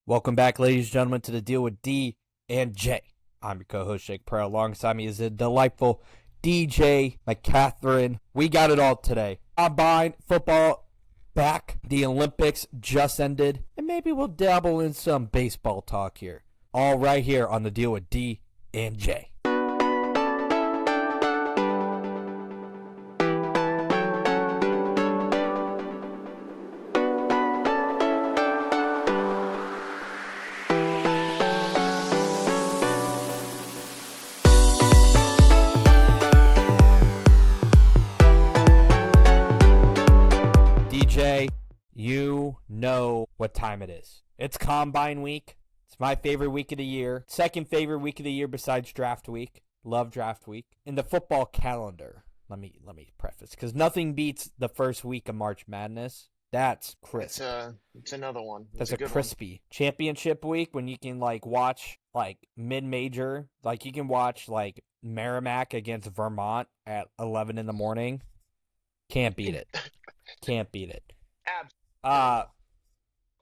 Welcome back, ladies and gentlemen, to the Deal with D and J. I'm your co-host, Jake Pearl. Alongside me is the delightful DJ McCatherine. We got it all today. Combine football back. The Olympics just ended. And maybe we'll dabble in some baseball talk here. All right here on the Deal with D and J. DJ, you know what time it is. It's Combine Week. It's my favorite week of the year. Second favorite week of the year besides Draft Week. Love Draft Week. In the football calendar, let me preface, because nothing beats the first week of March Madness. That's crisp. It's another one. That's a crispy championship week when you can watch mid-major, you can watch Merrimack against Vermont at 11 in the morning. Can't beat it. Can't beat it.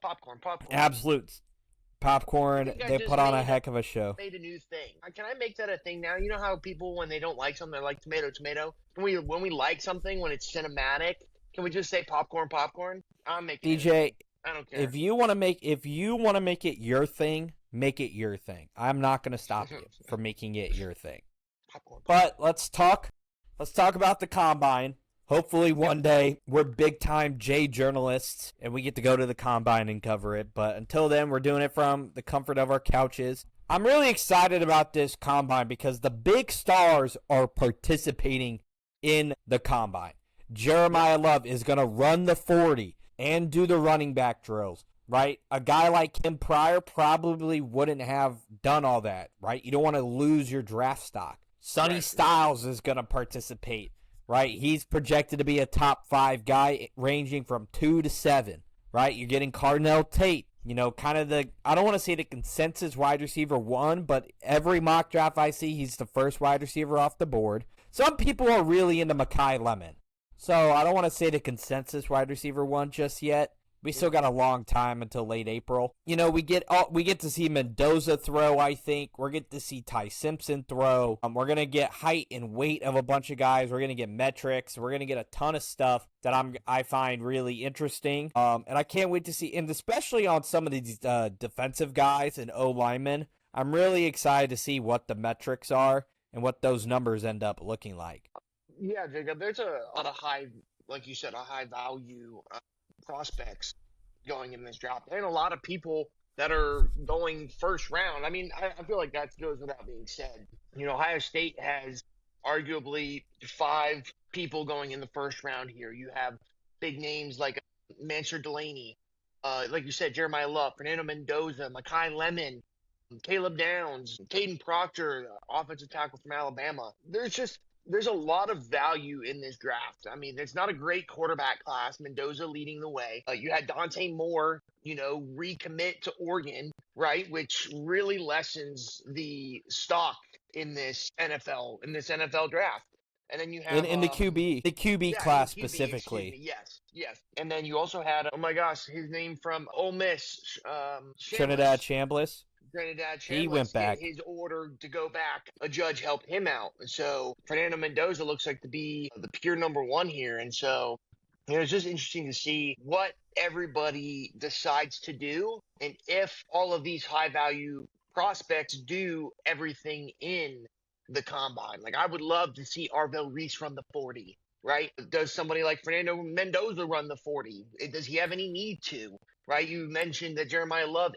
Popcorn. Absolute popcorn. They put on a heck of a show. Made a new thing. Can I make that a thing now? You know how people, when they don't like something, they're like tomato. When we like something, when it's cinematic, can we just say popcorn? I'm making DJ. it. I don't care. If you want to make it your thing, make it your thing. I'm not going to stop you from making it your thing. Popcorn. But let's talk about the Combine. Hopefully one day we're big-time J journalists and we get to go to the Combine and cover it. But until then, we're doing it from the comfort of our couches. I'm really excited about this Combine because the big stars are participating in the Combine. Jeremiah Love is going to run the 40 and do the running back drills, right? A guy like him prior probably wouldn't have done all that, right? You don't want to lose your draft stock. Sonny Styles is going to participate. Right, he's projected to be a top 5 guy ranging from 2 to 7, right? You're getting Cardinal Tate, kind of I don't want to say the consensus wide receiver 1, but every mock draft I see, he's the first wide receiver off the board. Some people are really into Mekhi Lemon, so I don't want to say the consensus wide receiver 1 just yet. We still got a long time until late April. We get to see Mendoza throw, I think. We're going to see Ty Simpson throw. We're going to get height and weight of a bunch of guys. We're going to get metrics. We're going to get a ton of stuff that I find really interesting. And I can't wait to see, and especially on some of these defensive guys and O-linemen, I'm really excited to see what the metrics are and what those numbers end up looking like. Yeah, Jacob, there's a lot of like you said, a high value prospects going in this draft, and a lot of people that are going first round. I mean, I feel like that goes without being said. Ohio State has arguably 5 people going in the first round here. You have big names like Mansur Delaney, like you said, Jeremiah Love, Fernando Mendoza, Mekhi Lemon, Caleb Downs, Caden Proctor, offensive tackle from Alabama. There's a lot of value in this draft. I mean, it's not a great quarterback class. Mendoza leading the way. You had Dante Moore, recommit to Oregon, right? Which really lessens the stock in this NFL draft. And then you have in the QB class specifically. Yes. And then you also had, oh my gosh, his name from Ole Miss, Trinidad Chambliss. He went back. His order to go back, a judge helped him out. And so Fernando Mendoza looks like to be the pure number 1 here. And so it's just interesting to see what everybody decides to do and if all of these high value prospects do everything in the Combine. Like, I would love to see Arvell Reese run the 40, right? Does somebody like Fernando Mendoza run the 40? Does he have any need to? Right, you mentioned that Jeremiah Love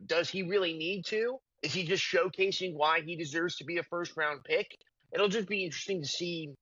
does he really need to? Is he just showcasing why he deserves to be a first-round pick? It'll just be interesting to see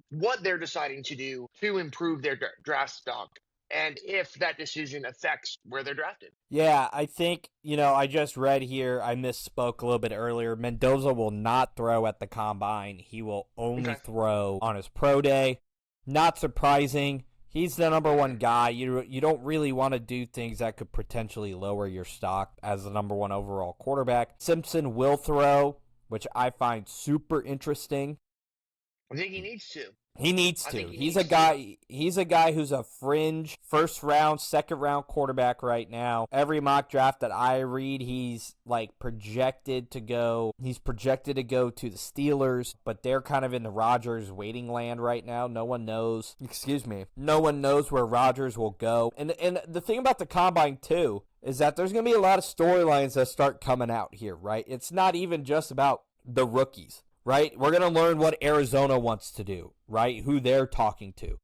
what they're deciding to do to improve their draft stock, and if that decision affects where they're drafted. Yeah, I think, I just read here, I misspoke a little bit earlier. Mendoza will not throw at the Combine. He will only throw on his pro day. Not surprising. He's the number 1 guy. You don't really want to do things that could potentially lower your stock as the number 1 overall quarterback. Simpson will throw, which I find super interesting. I think he needs to. He needs I to. think he He's a needs to. guy. He's a guy who's a fringe first round, second round quarterback right now. Every mock draft that I read, he's like projected to go. He's projected to go to the Steelers, but they're kind of in the Rodgers waiting land right now. No one knows. Excuse me. No one knows where Rodgers will go. And the thing about the combine too is that there's going to be a lot of storylines that start coming out here, right? It's not even just about the rookies. Right? We're going to learn what Arizona wants to do, right? Who they're talking to,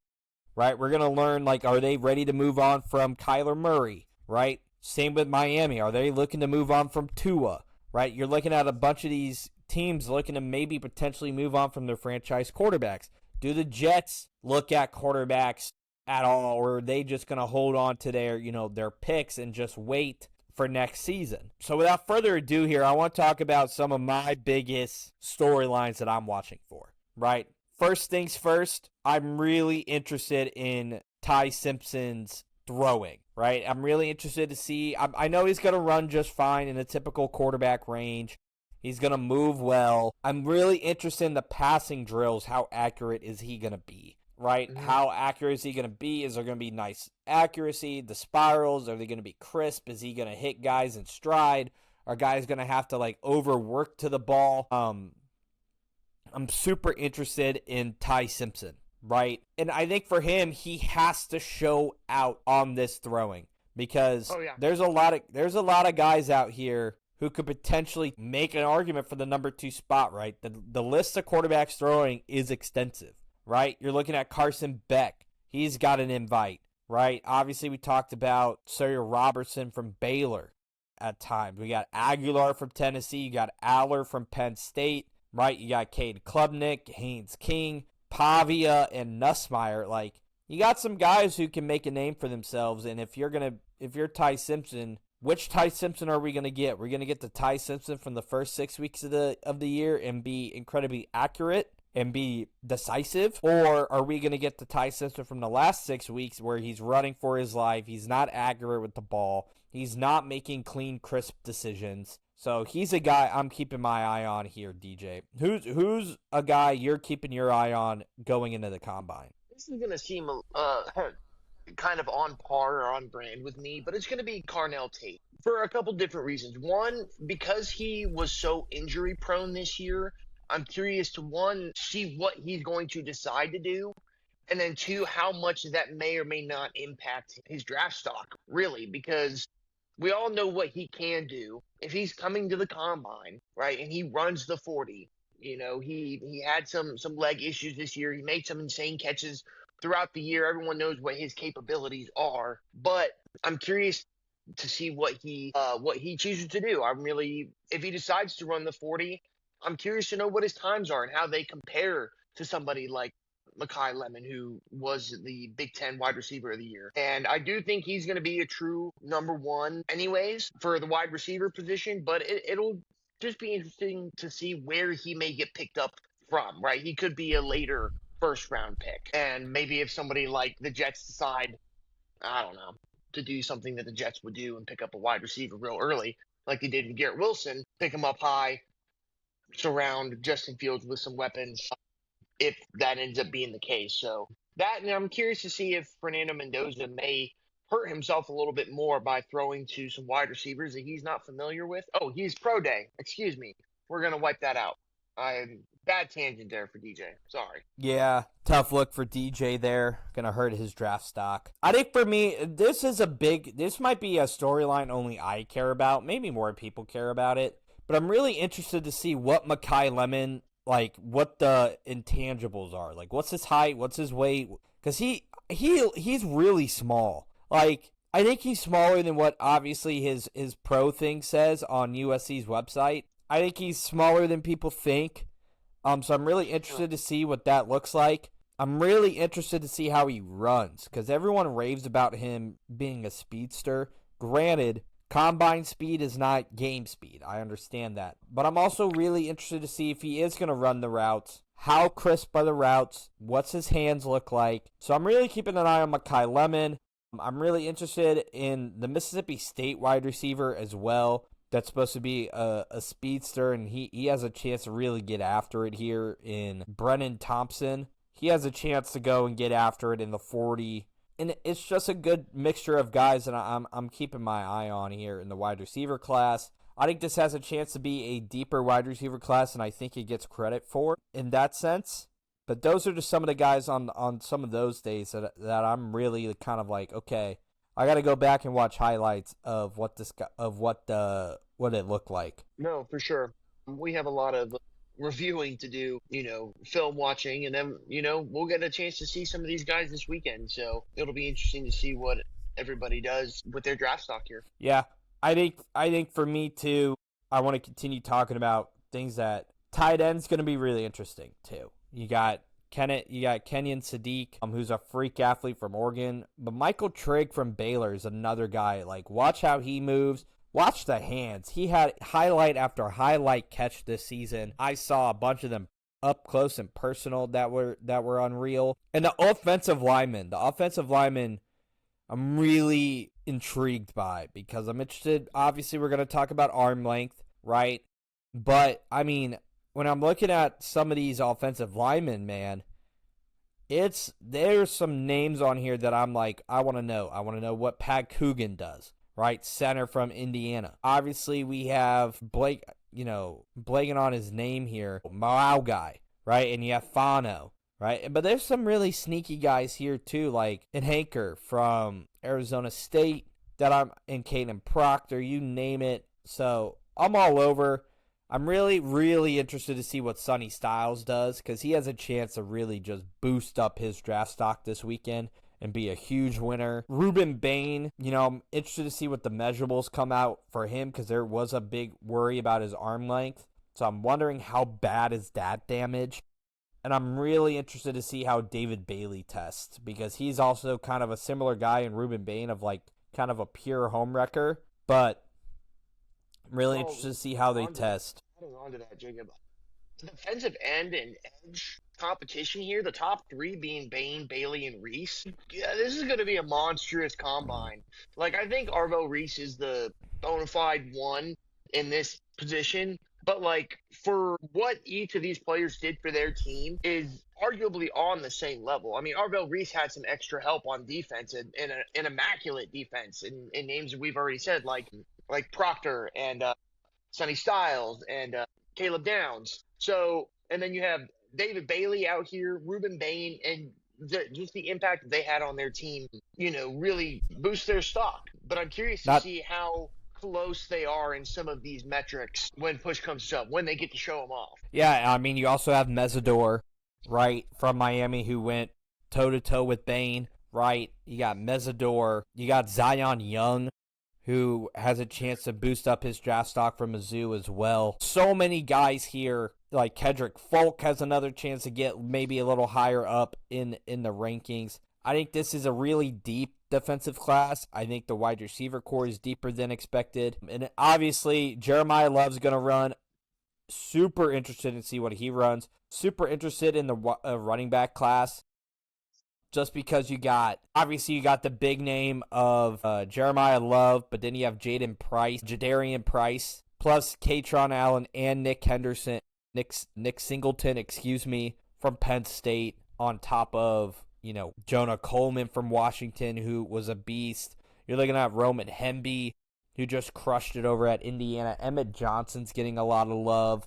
right? We're going to learn, like, are they ready to move on from Kyler Murray, right? Same with Miami. Are they looking to move on from Tua, right? You're looking at a bunch of these teams looking to maybe potentially move on from their franchise quarterbacks. Do the Jets look at quarterbacks at all, or are they just going to hold on to their picks and just wait for next season? So without further ado here, I want to talk about some of my biggest storylines that I'm watching for, right? First things first, I'm really interested in Ty Simpson's throwing, right? I'm really interested to see. I know he's going to run just fine in a typical quarterback range. He's going to move well. I'm really interested in the passing drills. How accurate is he going to be? Right? Mhm. How accurate is he going to be? Is there going to be nice accuracy? The spirals, are they going to be crisp? Is he going to hit guys in stride? Are guys going to have to like overwork to the ball? I'm super interested in Ty Simpson, right? And I think for him, he has to show out on this throwing because Oh yeah. there's a lot of guys out here who could potentially make an argument for the number 2 spot, right? The list of quarterbacks throwing is extensive. Right? You're looking at Carson Beck. He's got an invite, right? Obviously, we talked about Sawyer Robertson from Baylor at times. We got Aguilar from Tennessee. You got Aller from Penn State, right? You got Cade Klubnik, Haynes King, Pavia, and Nussmeier. Like, you got some guys who can make a name for themselves. And if you're Ty Simpson, which Ty Simpson are we going to get? We're going to get the Ty Simpson from the first 6 weeks of the year and be incredibly accurate and be decisive, or are we going to get the Ty Simpson from the last 6 weeks where he's running for his life, he's not accurate with the ball, he's not making clean, crisp decisions? So he's a guy I'm keeping my eye on here, DJ. Who's a guy you're keeping your eye on going into the combine? This is gonna seem kind of on par or on brand with me, but it's gonna be Carnell Tate for a couple different reasons. One, because he was so injury prone this year, I'm curious to one, see what he's going to decide to do, and then two, how much that may or may not impact his draft stock, really, because we all know what he can do. If he's coming to the combine, right, and he runs the 40, he had some leg issues this year. He made some insane catches throughout the year. Everyone knows what his capabilities are, but I'm curious to see what he chooses to do. If he decides to run the 40, I'm curious to know what his times are and how they compare to somebody like Mekhi Lemon, who was the Big Ten wide receiver of the year. And I do think he's going to be a true number one anyways for the wide receiver position, but it'll just be interesting to see where he may get picked up from, right? He could be a later first round pick. And maybe if somebody like the Jets decide, I don't know, to do something that the Jets would do and pick up a wide receiver real early, like they did with Garrett Wilson, pick him up high, surround Justin Fields with some weapons, if that ends up being the case. So that, and I'm curious to see if Fernando Mendoza may hurt himself a little bit more by throwing to some wide receivers that he's not familiar with. Oh, he's pro day. Excuse me. We're going to wipe that out. Bad tangent there for DJ. Sorry. Yeah, tough look for DJ there. Gonna hurt his draft stock. I think for me, this might be a storyline only I care about. Maybe more people care about it. But I'm really interested to see what Mekhi Lemon, like, what the intangibles are. Like, what's his height? What's his weight? Because he's really small. Like, I think he's smaller than what obviously his pro thing says on USC's website. I think he's smaller than people think. So I'm really interested to see what that looks like. I'm really interested to see how he runs because everyone raves about him being a speedster. Granted, combine speed is not game speed. I understand that. But I'm also really interested to see if he is going to run the routes. How crisp are the routes? What's his hands look like? So I'm really keeping an eye on Mekhi Lemon. I'm really interested in the Mississippi State wide receiver as well. That's supposed to be a speedster, and he has a chance to really get after it here in Brennan Thompson. he has a chance to go and get after it in the 40. And it's just a good mixture of guys that I'm keeping my eye on here in the wide receiver class. I think this has a chance to be a deeper wide receiver class, and I think it gets credit for in that sense. But those are just some of the guys on some of those days that I'm really kind of like, okay, I got to go back and watch highlights of what it looked like. No, for sure. We have a lot of reviewing to do, film watching, and then, we'll get a chance to see some of these guys this weekend. So it'll be interesting to see what everybody does with their draft stock here. Yeah, I think for me too, I want to continue talking about things that tight end's going to be really interesting too. You got Kenyon Sadiq, who's a freak athlete from Oregon, but Michael Trigg from Baylor is another guy. Like, watch how he moves. Watch the hands. He had highlight after highlight catch this season. I saw a bunch of them up close and personal that were unreal. And the offensive linemen, I'm really intrigued by because I'm interested. Obviously, we're going to talk about arm length, right? But, I mean, when I'm looking at some of these offensive linemen, man, there's some names on here that I'm like, I want to know. I want to know what Pat Coogan does, right? Center from Indiana. Obviously, we have Blake, blanking on his name here, Mau guy, right? And you have Fano, right? But there's some really sneaky guys here too, like Hanker from Arizona State, and Caden Proctor, you name it. So I'm all over. I'm really, really interested to see what Sonny Styles does because he has a chance to really just boost up his draft stock this weekend and be a huge winner. Ruben Bain, I'm interested to see what the measurables come out for him because there was a big worry about his arm length. So I'm wondering how bad is that damage. And I'm really interested to see how David Bailey tests because he's also kind of a similar guy in Ruben Bain of like kind of a pure home wrecker. But I'm really interested to see how they test. Adding on to that, Jacob, defensive end and edge competition here, the top three being Bain, Bailey, and Reese. Yeah, this is going to be a monstrous combine. Like, I think Arvo Reese is the bona fide one in this position. But, like, for what each of these players did for their team is arguably on the same level. I mean, Arvell Reese had some extra help on defense and an immaculate defense in names that we've already said, like Proctor and Sonny Styles and Caleb Downs. So, and then you have David Bailey out here, Ruben Bain, and just the impact that they had on their team, really boosts their stock. But I'm curious to see how close they are in some of these metrics when push comes to shove, when they get to show them off. Yeah, I mean, you also have Mesidor, right, from Miami, who went toe-to-toe with Bain, right? You got Mesidor. You got Zion Young, who has a chance to boost up his draft stock from Mizzou as well. So many guys here, like Kedrick Folk has another chance to get maybe a little higher up in the rankings. I think this is a really deep defensive class. I think the wide receiver core is deeper than expected. And obviously, Jeremiah Love's going to run. Super interested in see what he runs. Super interested in the running back class. Just because you got the big name of Jeremiah Love, but then you have Jadarian Price, plus Katron Allen and Nick Singleton, from Penn State, on top of, Jonah Coleman from Washington, who was a beast. You're looking at Roman Hemby, who just crushed it over at Indiana. Emmett Johnson's getting a lot of love.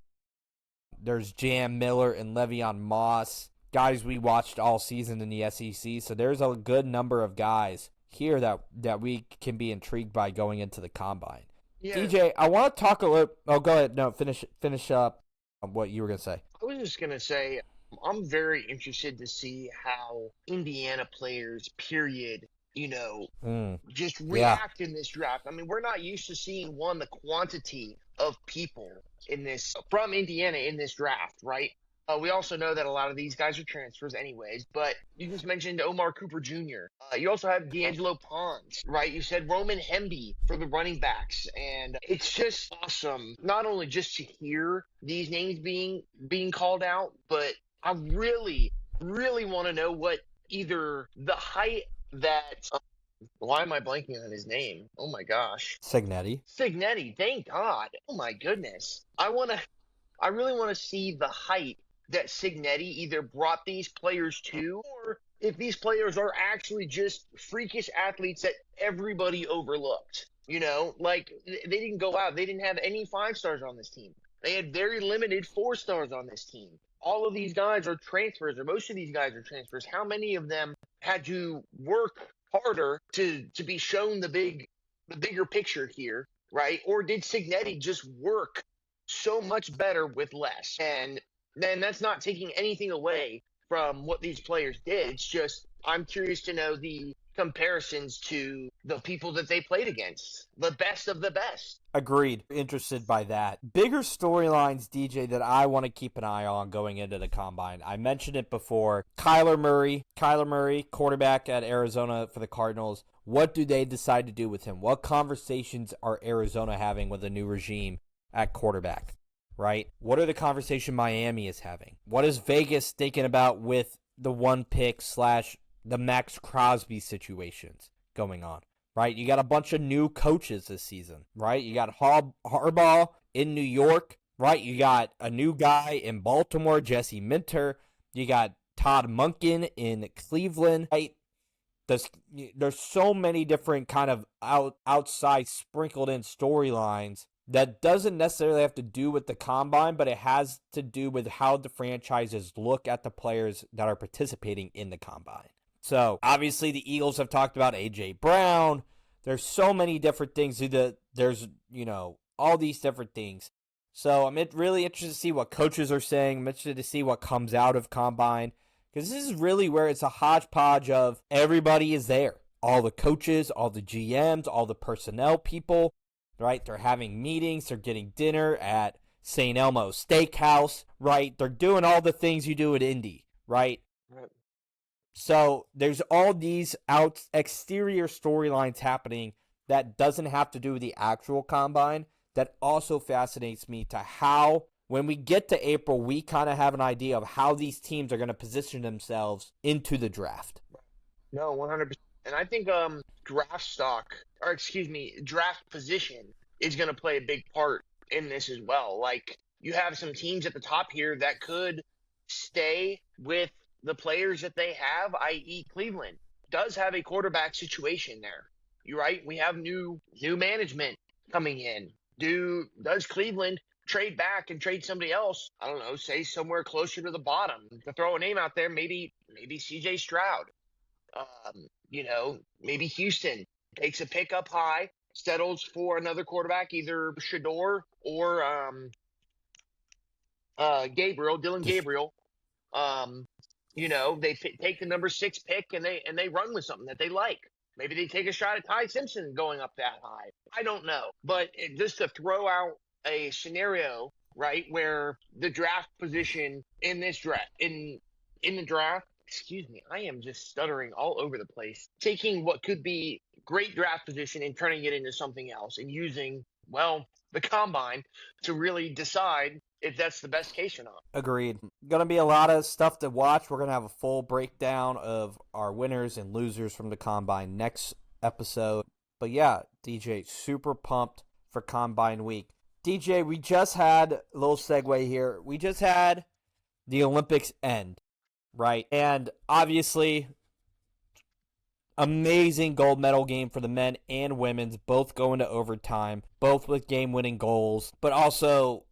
There's Jam Miller and Le'Veon Moss, guys we watched all season in the SEC. So there's a good number of guys here that we can be intrigued by going into the combine. Yeah. DJ, I want to talk a little. Oh, go ahead. No, finish up what you were gonna say. I was just gonna say, I'm very interested to see how Indiana players, period, just react in this draft. I mean, we're not used to seeing the quantity of people from Indiana in this draft, right? We also know that a lot of these guys are transfers anyways, but you just mentioned Omar Cooper Jr. You also have D'Angelo Pons, right? You said Roman Hemby for the running backs, and it's just awesome, not only just to hear these names being called out, but I really, really want to know what either the height that why am I blanking on his name? Oh my gosh. Signetti, thank God. Oh my goodness. I really want to see the height that Signetti either brought these players to, or if these players are actually just freakish athletes that everybody overlooked. Like they didn't go out. They didn't have any 5 stars on this team. They had very limited 4 stars on this team. All of these guys are transfers, or most of these guys are transfers. How many of them had to work harder to be shown the bigger picture here, right? Or did Signetti just work so much better with less? And then that's not taking anything away from what these players did. It's just I'm curious to know the comparisons to the people that they played against, the best of the best. Agreed. Interested by that. Bigger storylines, DJ, that I want to keep an eye on going into the combine. I mentioned it before. Kyler Murray, quarterback at Arizona for the Cardinals. What do they decide to do with him? What conversations are Arizona having with a new regime at quarterback? Right? What are the conversations Miami is having? What is Vegas thinking about with the one pick / the Max Crosby situations going on? Right? You got a bunch of new coaches this season, right? You got Harbaugh in New York, right? You got a new guy in Baltimore, Jesse Minter. You got Todd Monken in Cleveland, right? There's so many different kind of outside sprinkled in storylines that doesn't necessarily have to do with the combine, but it has to do with how the franchises look at the players that are participating in the combine. So, obviously, the Eagles have talked about A.J. Brown. There's so many different things. There's, all these different things. So, I'm really interested to see what coaches are saying. I'm interested to see what comes out of combine. Because this is really where it's a hodgepodge of everybody is there. All the coaches, all the GMs, all the personnel people, right? They're having meetings. They're getting dinner at St. Elmo's Steakhouse, right? They're doing all the things you do at Indy, right? Right. So there's all these exterior storylines happening that doesn't have to do with the actual combine that also fascinates me to how, when we get to April, we kind of have an idea of how these teams are going to position themselves into the draft. No, 100%. And I think draft position is going to play a big part in this as well. Like, you have some teams at the top here that could stay with the players that they have, i.e. Cleveland does have a quarterback situation there. You're right. We have new management coming in. Does Cleveland trade back and trade somebody else? I don't know, say somewhere closer to the bottom. To throw a name out there, maybe CJ Stroud. Maybe Houston takes a pick up high, settles for another quarterback, either Shador or Dylan Gabriel. They take the number 6 pick and they run with something that they like. Maybe they take a shot at Ty Simpson going up that high. I don't know. But just to throw out a scenario, right, where the draft position in this draft, in the draft, excuse me, I am just stuttering all over the place. Taking what could be great draft position and turning it into something else and using, the combine to really decide if that's the best case or not. Agreed. Going to be a lot of stuff to watch. We're going to have a full breakdown of our winners and losers from the combine next episode. But yeah, DJ, super pumped for Combine Week. DJ, we just had a little segue here. We just had the Olympics end, right? And obviously, amazing gold medal game for the men and women's, both going to overtime, both with game-winning goals, but also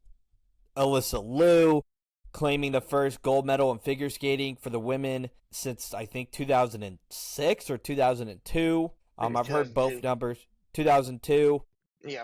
Alyssa Liu claiming the first gold medal in figure skating for the women since, I think, 2006 or 2002. I've heard both numbers. 2002. Yeah.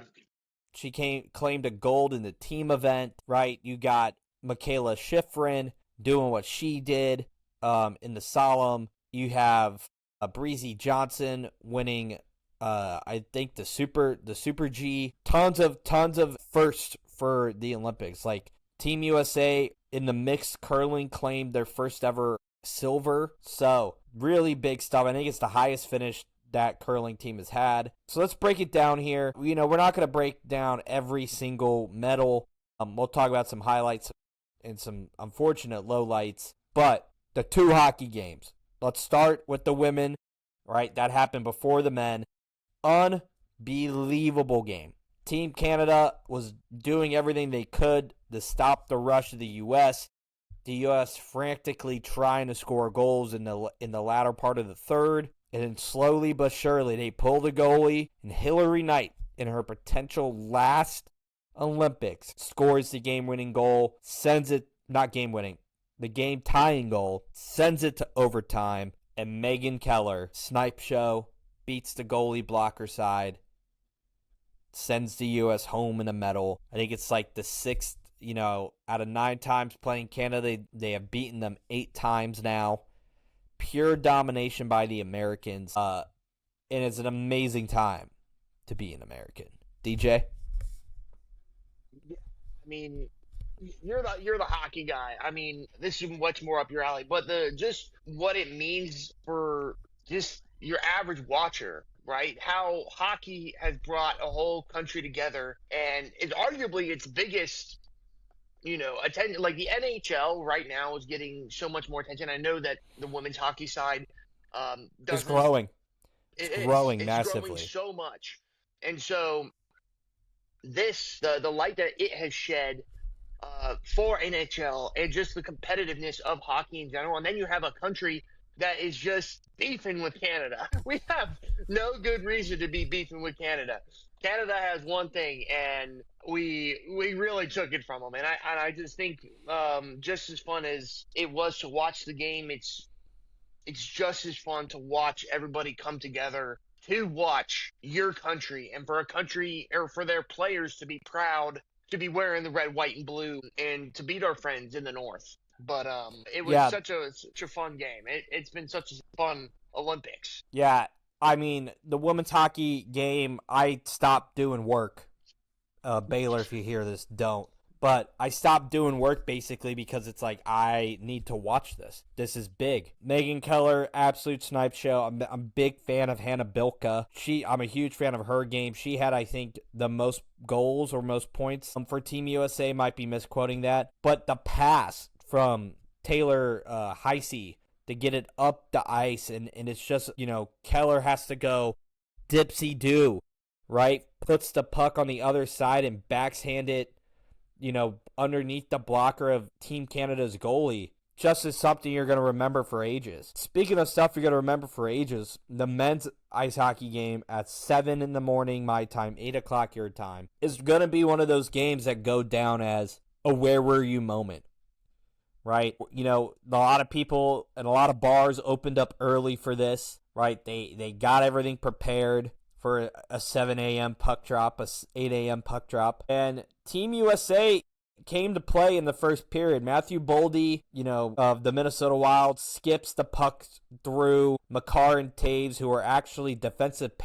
She claimed a gold in the team event, right? You got Michaela Schifrin doing what she did in the slalom. You have Breezy Johnson winning, I think, the Super G. Tons of firsts for the Olympics. Like Team USA in the mixed curling claimed their first ever silver. So really big stuff. I think it's the highest finish that curling team has had. So let's break it down here. We're not going to break down every single medal. We'll talk about some highlights and some unfortunate lowlights. But the 2 hockey games. Let's start with the women, right? That happened before the men. Unbelievable game. Team Canada was doing everything they could to stop the rush of the U.S. The U.S. frantically trying to score goals in the latter part of the third. And then slowly but surely, they pull the goalie. And Hillary Knight, in her potential last Olympics, scores the game-winning goal. Sends it, not game-winning, the game-tying goal. Sends it to overtime. And Megan Keller, snipe show, beats the goalie blocker side. Sends the U.S. home in a medal. I think it's like the 6th, out of 9 times playing Canada, they have beaten them 8 times now. Pure domination by the Americans. And it's an amazing time to be an American. DJ? Yeah, I mean, you're the hockey guy. I mean, this is much more up your alley. But just what it means for just your average watcher, right? How hockey has brought a whole country together, and it's arguably its biggest, attention. Like the NHL right now is getting so much more attention. I know that the women's hockey side It's doesn't. growing. It's Growing growing massively. so much, and so the light that it has shed for NHL and just the competitiveness of hockey in general. And then you have a country that is just beefing with Canada. We have no good reason to be beefing with Canada. Canada has one thing, and we really took it from them. And I just think just as fun as it was to watch the game, it's just as fun to watch everybody come together to watch your country, and for a country or for their players to be proud to be wearing the red, white, and blue and to beat our friends in the north. But it was Yeah, such a fun game. It's been such a fun Olympics. yeah. I mean, the women's hockey game, I stopped doing work. Baylor, if you hear this, don't. But I stopped doing work basically because it's like I need to watch this. This is big. Megan Keller, absolute snipe show. I'm a big fan of Hannah Bilka. I'm a huge fan of her game. She had, I think, the most goals or most points for Team USA. Might be misquoting that. But the pass from Taylor Heisey to get it up the ice, and it's just, Keller has to go dipsy-do, right? Puts the puck on the other side and backhand it, underneath the blocker of Team Canada's goalie. Just as something you're going to remember for ages. Speaking of stuff you're going to remember for ages, the men's ice hockey game at 7 in the morning, my time, 8 o'clock your time, is going to be one of those games that go down as a where were you moment, right? A lot of people and a lot of bars opened up early for this, right? They got everything prepared for a 7 a.m. puck drop, a 8 a.m. puck drop. And Team USA came to play in the first period. Matthew Boldy, of the Minnesota Wild, skips the puck through Makar and Taves, who are actually defensive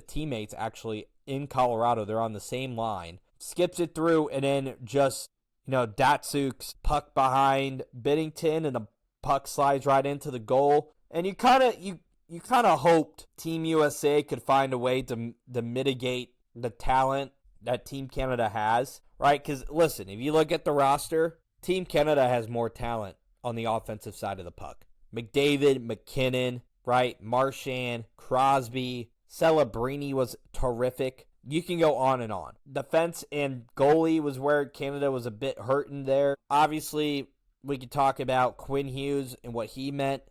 teammates actually in Colorado. They're on the same line. Skips it through, and then just, Datsuk's puck behind Binnington, and the puck slides right into the goal. And you kind of hoped Team USA could find a way to mitigate the talent that Team Canada has, right? Because, listen, if you look at the roster, Team Canada has more talent on the offensive side of the puck. McDavid, McKinnon, right? Marchand, Crosby, Celebrini was terrific. You can go on and on. Defense and goalie was where Canada was a bit hurting there. Obviously, we could talk about Quinn Hughes and what he meant.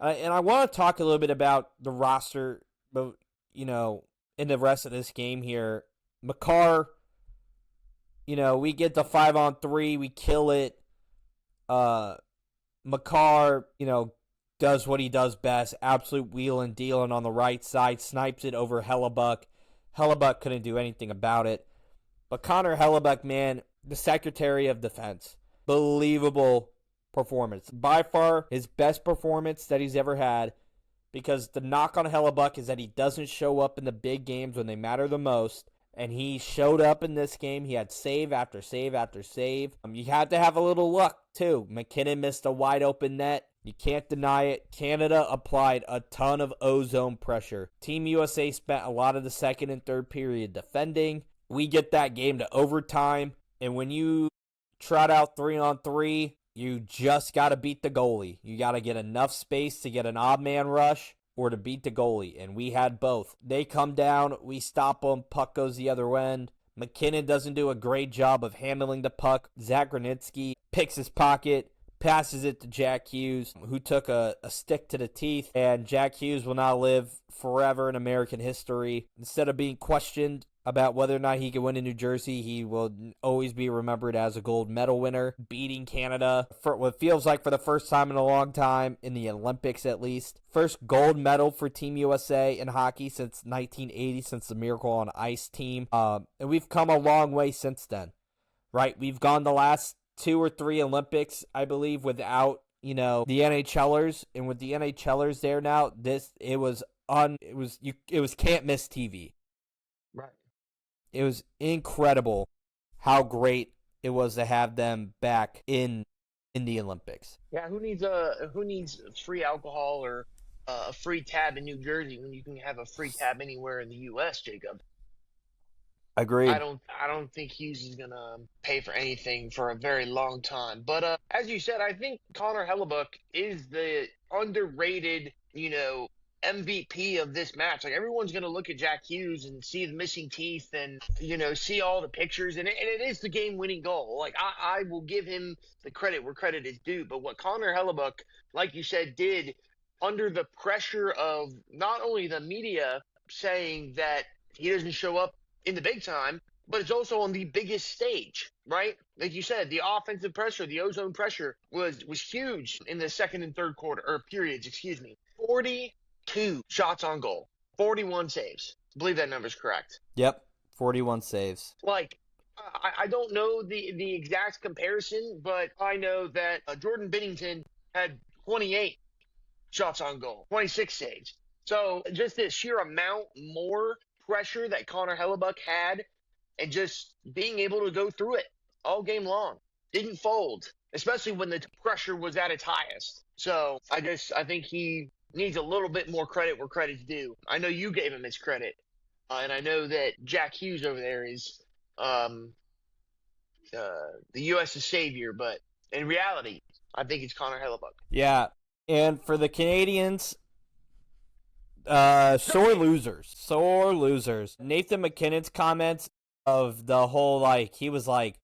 And I want to talk a little bit about the roster, but, in the rest of this game here. Makar, we get the 5-on-3, we kill it. Makar, does what he does best, absolute wheeling, dealing on the right side, snipes it over Hellebuck. Hellebuck couldn't do anything about it. But Connor Hellebuck, man, the Secretary of Defense, believable performance. By far his best performance that he's ever had, because the knock on Hellebuck is that he doesn't show up in the big games when they matter the most. And he showed up in this game. He had save after save after save. You had to have a little luck, too. McKinnon missed a wide open net. You can't deny it. Canada applied a ton of ozone pressure. Team USA spent a lot of the second and third period defending. We get that game to overtime. And when you trot out 3-on-3, you just got to beat the goalie. You got to get enough space to get an odd man rush or to beat the goalie, and we had both. They come down, we stop them, puck goes the other end. McKinnon doesn't do a great job of handling the puck. Zach Granitzky picks his pocket, passes it to Jack Hughes, who took a stick to the teeth, and Jack Hughes will now live forever in American history. Instead of being questioned about whether or not he can win in New Jersey, he will always be remembered as a gold medal winner, beating Canada for what feels like for the first time in a long time, in the Olympics at least. First gold medal for Team USA in hockey since 1980, since the Miracle on Ice team. And we've come a long way since then, right? We've gone the last 2 or 3 Olympics, I believe, without, the NHLers, and with the NHLers there now, it was can't miss TV. Right. It was incredible how great it was to have them back in the Olympics. Yeah, who needs free alcohol or a free tab in New Jersey when you can have a free tab anywhere in the U.S., Jacob? Agreed. I don't think Hughes is gonna pay for anything for a very long time. But as you said, I think Connor Hellebuck is the underrated, MVP of this match. Like, everyone's gonna look at Jack Hughes and see the missing teeth and see all the pictures, and it is the game-winning goal. Like, I will give him the credit where credit is due. But what Connor Hellebuck, like you said, did under the pressure of not only the media saying that he doesn't show up in the big time, but it's also on the biggest stage, right? Like you said, the offensive pressure, the ozone pressure was huge in the second and third quarter, or periods, 42 shots on goal, 41 saves. I believe that number's correct. Yep, 41 saves. Like, I don't know the exact comparison, but I know that Jordan Binnington had 28 shots on goal, 26 saves. So just this sheer amount more pressure that Connor Hellebuck had, and just being able to go through it all game long, didn't fold, especially when the pressure was at its highest. So I think he needs a little bit more credit where credit's due. I know you gave him his credit, and I know that Jack Hughes over there is the U.S.'s savior, but in reality, I think it's Connor Hellebuck. Yeah, and for the Canadians, sore losers. Nathan McKinnon's comments of the whole, he was like,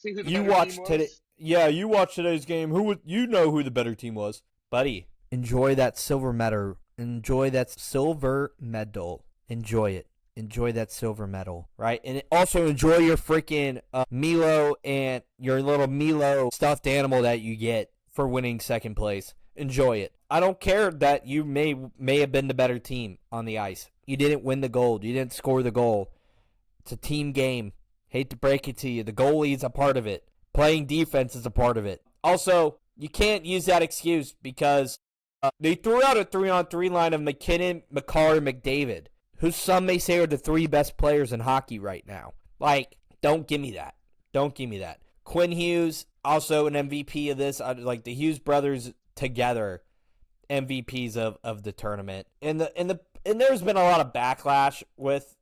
you watched today's game. You know who the better team was, buddy. Enjoy that silver medal. Enjoy that silver medal. Enjoy it. Enjoy that silver medal, right? And also enjoy your freaking Milo and your little Milo stuffed animal that you get for winning second place. Enjoy it. I don't care that you may have been the better team on the ice. You didn't win the goal. You didn't score the goal. It's a team game. Hate to break it to you. The goalie is a part of it. Playing defense is a part of it. Also, you can't use that excuse because they threw out a 3-on-3 line of McKinnon, Makar, and McDavid, who some may say are the 3 best players in hockey right now. Don't give me that. Don't give me that. Quinn Hughes, also an MVP of this. The Hughes brothers together, MVPs of the tournament. And there's been a lot of backlash with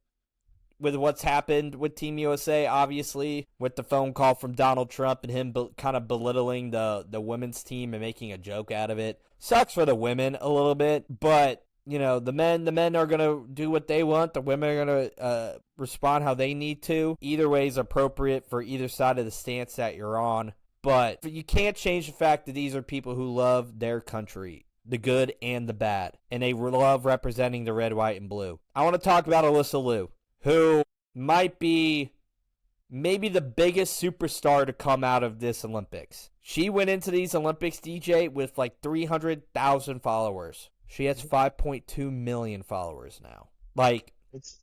what's happened with Team USA, obviously, with the phone call from Donald Trump and him kind of belittling the women's team and making a joke out of it. Sucks for the women a little bit, but the men are going to do what they want. The women are going to respond how they need to. Either way is appropriate for either side of the stance that you're on. But you can't change the fact that these are people who love their country, the good and the bad, and they love representing the red, white, and blue. I want to talk about Alyssa Liu, who might be maybe the biggest superstar to come out of this Olympics. She went into these Olympics, DJ, with 300,000 followers. She has 5.2 million followers now.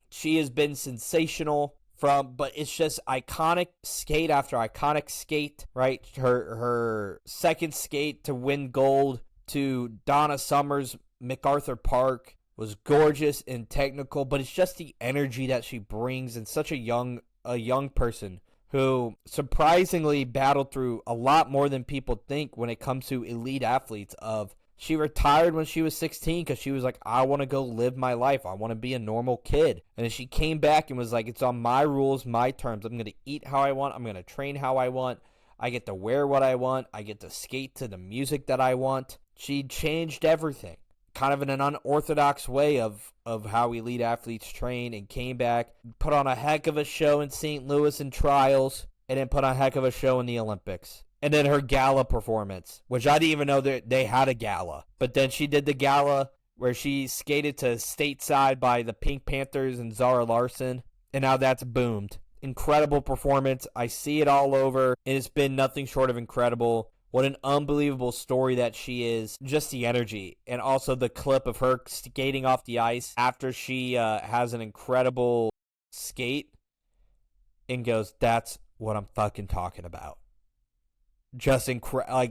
She has been sensational. But it's just iconic skate after iconic skate, right? Her second skate to win gold to Donna Summers, MacArthur Park was gorgeous and technical, but it's just the energy that she brings, and such a young person who surprisingly battled through a lot more than people think when it comes to elite athletes. She retired when she was 16 because she was like, I want to go live my life. I want to be a normal kid. And then she came back and was like, it's on my rules, my terms. I'm going to eat how I want. I'm going to train how I want. I get to wear what I want. I get to skate to the music that I want. She changed everything. kind of in an unorthodox way of how elite athletes train, and came back, put on a heck of a show in St. Louis in trials, and then put on a heck of a show in the Olympics. And then her gala performance, which I didn't even know that they had a gala. But then she did the gala where she skated to stateside by the Pink Panthers and Zara Larson, and now that's boomed. Incredible performance. I see it all over, and it's been nothing short of incredible. What an unbelievable story that she is. Just the energy, and also the clip of her skating off the ice after she has an incredible skate and goes, "That's what I'm fucking talking about." Just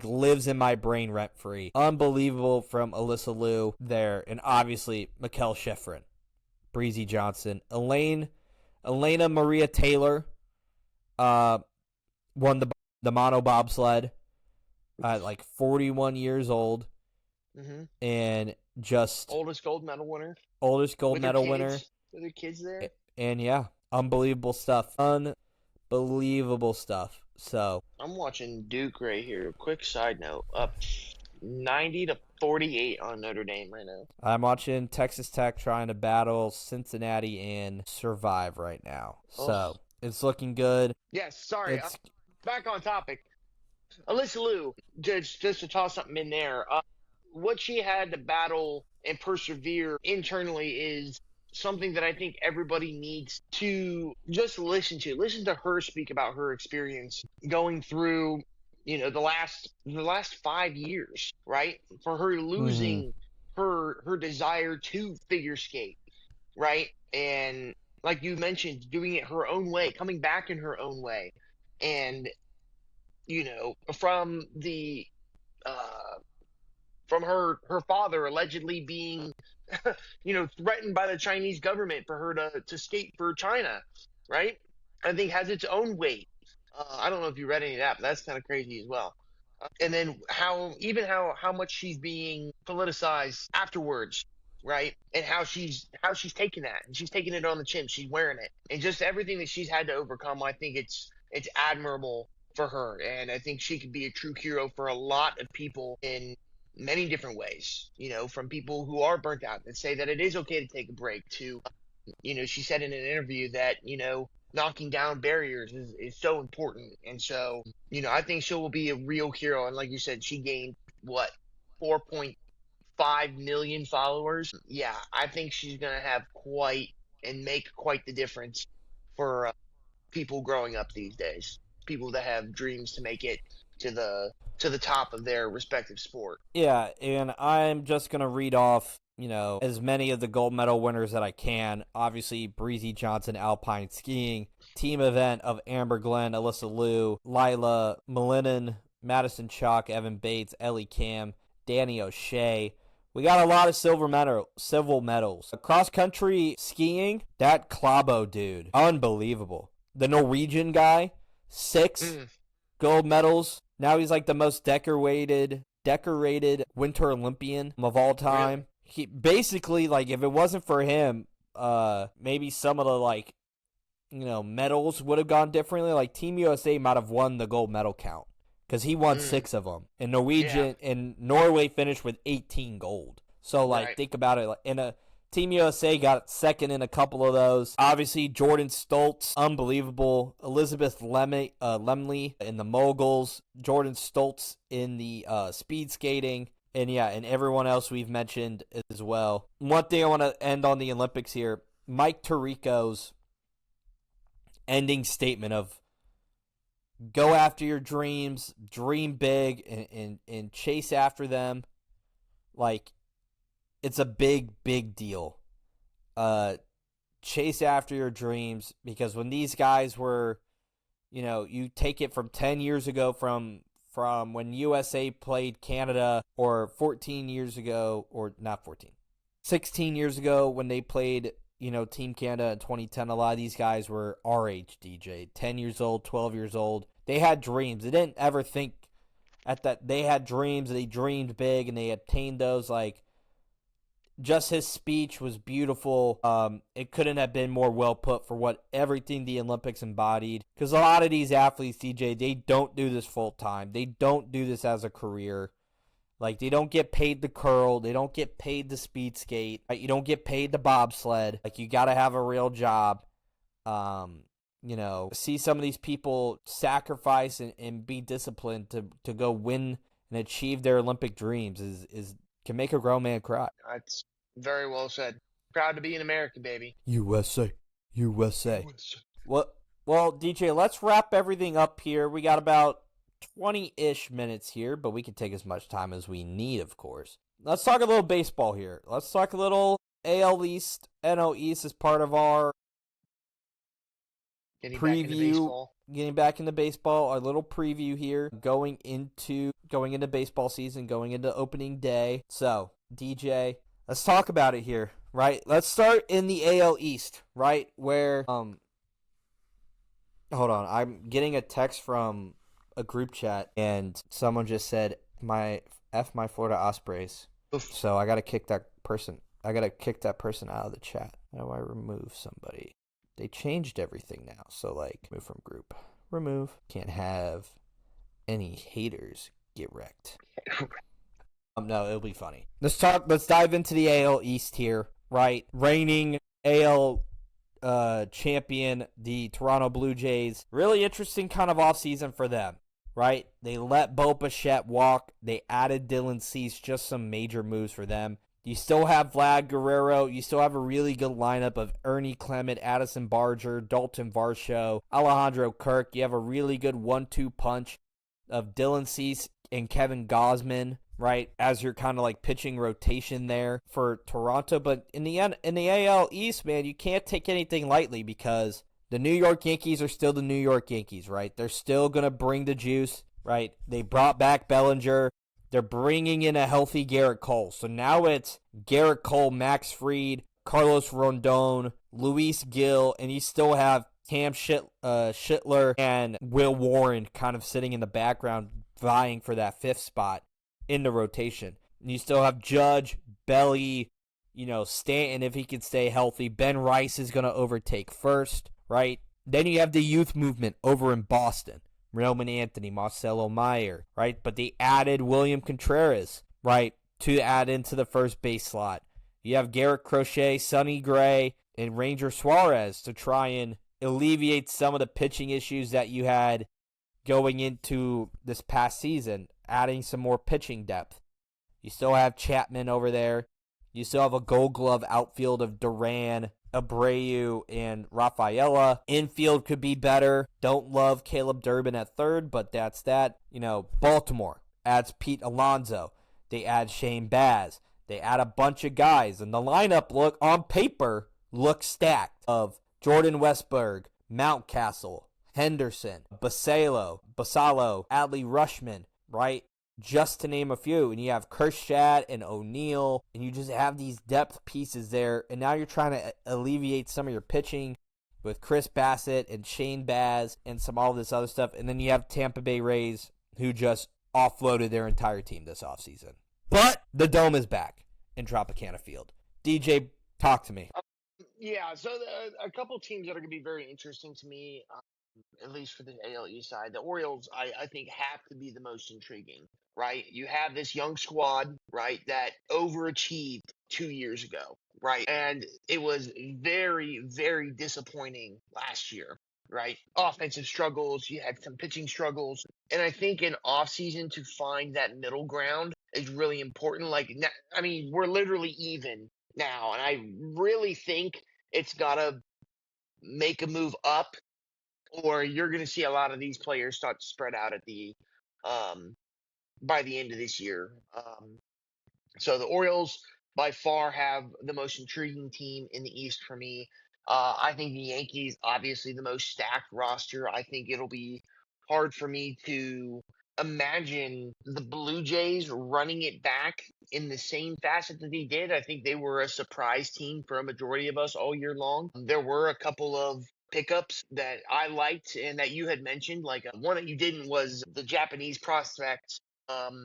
lives in my brain rent free. Unbelievable from Alyssa Liu there, and obviously Mikkel Schifrin, Breezy Johnson, Elena Maria Taylor, won the mono bobsled at like 41 years old, and just oldest gold medal winner. With her kids there, and yeah, unbelievable stuff. Unbelievable stuff. So I'm watching Duke right here. Quick side note, up 90-48 on Notre Dame right now. I'm watching Texas Tech trying to battle Cincinnati and survive right now. So it's looking good. Yes, sorry. Back on topic. Alyssa Liu, just to toss something in there. What she had to battle and persevere internally is something that I think everybody needs to just listen to. Listen to her speak about her experience going through, the last 5 years, right? For her losing her desire to figure skate, right? And like you mentioned, doing it her own way, coming back in her own way. And, from the from her father allegedly being threatened by the Chinese government for her to skate for China, right? I think has its own weight. I don't know if you read any of that, but that's kind of crazy as well. And then how much she's being politicized afterwards, right? And how she's taking that, and she's taking it on the chin. She's wearing it, and just everything that she's had to overcome. I think it's admirable for her, and I think she could be a true hero for a lot of people in many different ways, from people who are burnt out that say that it is okay to take a break to, she said in an interview that, knocking down barriers is so important. And so, I think she will be a real hero. And like you said, she gained 4.5 million followers. Yeah, I think she's going to have make quite the difference for people growing up these days, people that have dreams to make it to the top of their respective sport. Yeah, and I'm just going to read off, as many of the gold medal winners that I can. Obviously, Breezy Johnson, Alpine Skiing. Team event of Amber Glenn, Alyssa Liu, Lila Malinin, Madison Chalk, Evan Bates, Ellie Cam, Danny O'Shea. We got a lot of silver medals. Cross-country skiing, that Klabo dude, unbelievable. The Norwegian guy, 6 gold medals. Now he's like the most decorated Winter Olympian of all time. Really? He basically, like, if it wasn't for him, maybe some of the medals would have gone differently. Like Team USA might have won the gold medal count because he won 6 of them. And Norway finished with 18 gold. So think about it. Team USA got second in a couple of those. Obviously, Jordan Stoltz, unbelievable. Elizabeth Lemley in the moguls. Jordan Stoltz in the speed skating. And everyone else we've mentioned as well. One thing I want to end on the Olympics here. Mike Tirico's ending statement of go after your dreams, dream big, and chase after them. Like, it's a big, big deal. Chase after your dreams, because when these guys were, you take it from 10 years ago from when USA played Canada, or 14 years ago, or not 14, 16 years ago when they played, Team Canada in 2010, a lot of these guys were our age, DJ, 10 years old, 12 years old. They had dreams. They didn't ever think they had dreams, they dreamed big, and they obtained those. Like, just his speech was beautiful. It couldn't have been more well put for everything the Olympics embodied. Because a lot of these athletes, DJ, they don't do this full time. They don't do this as a career. Like, they don't get paid to curl. They don't get paid to speed skate. Right? You don't get paid to bobsled. Like, you got to have a real job. See some of these people sacrifice and be disciplined to go win and achieve their Olympic dreams is can make a grown man cry. That's very well said. Proud to be an American, baby. USA. USA. Well, DJ, let's wrap everything up here. We got about 20-ish minutes here, but we can take as much time as we need, of course. Let's talk a little baseball here. Let's talk a little AL East, NL East as part of our preview. Getting back into baseball, our little preview here, going into baseball season, going into opening day. So, DJ, let's talk about it here, right? Let's start in the AL East, right? Where, hold on, I'm getting a text from a group chat, and someone just said, my Florida Ospreys. Oof. So I gotta kick that person. I gotta kick that person out of the chat. How do I remove somebody? They changed everything now. So, like, move from group. Remove. Can't have any haters get wrecked. No, it'll be funny. Let's dive into the AL East here, right? Reigning AL champion, the Toronto Blue Jays. Really interesting kind of offseason for them, right? They let Bo Bichette walk. They added Dylan Cease, just some major moves for them. You still have Vlad Guerrero. You still have a really good lineup of Ernie Clement, Addison Barger, Dalton Varsho, Alejandro Kirk. You have a really good 1-2 punch of Dylan Cease and Kevin Gausman, right, as your kind of like pitching rotation there for Toronto. But in the end, in the AL East, man, you can't take anything lightly because the New York Yankees are still the New York Yankees, right? They're still going to bring the juice, right? They brought back Bellinger. They're bringing in a healthy Garrett Cole. So now it's Garrett Cole, Max Fried, Carlos Rondon, Luis Gil, and you still have Cam Schittler and Will Warren kind of sitting in the background vying for that fifth spot in the rotation. And you still have Judge, Belly, Stanton if he can stay healthy. Ben Rice is going to overtake first, right? Then you have the youth movement over in Boston. Roman Anthony, Marcelo Meyer, right? But they added William Contreras, right, to add into the first base slot. You have Garrett Crochet, Sonny Gray, and Ranger Suarez to try and alleviate some of the pitching issues that you had going into this past season, adding some more pitching depth. You still have Chapman over there. You still have a Gold Glove outfield of Duran, Abreu, and Rafaela. Infield could be better. Don't love Caleb Durbin at third, but that's that. Baltimore adds Pete Alonso. They add Shane Baz. They add a bunch of guys, and the lineup on paper looks stacked of Jordan Westberg, Mountcastle, Henderson, Basallo, Adley Rushman, right? Just to name a few. And you have Kershad and O'Neal, and you just have these depth pieces there. And now you're trying to alleviate some of your pitching with Chris Bassett and Shane Baz and all this other stuff. And then you have Tampa Bay Rays, who just offloaded their entire team this offseason. But the Dome is back in Tropicana Field. DJ, talk to me. Yeah, so a couple teams that are going to be very interesting to me, at least for the AL East side. The Orioles, I think, have to be the most intriguing, right? You have this young squad, right, that overachieved 2 years ago, right? And it was very, very disappointing last year, right? Offensive struggles, you had some pitching struggles. And I think in offseason to find that middle ground is really important. We're literally even now, and I really think it's got to make a move up, or you're going to see a lot of these players start to spread out at by the end of this year. So the Orioles by far have the most intriguing team in the East for me. I think the Yankees, obviously the most stacked roster. I think it'll be hard for me to imagine the Blue Jays running it back in the same facet that they did. I think they were a surprise team for a majority of us all year long. There were a couple of pickups that I liked and that you had mentioned. One that you didn't was the Japanese prospect. I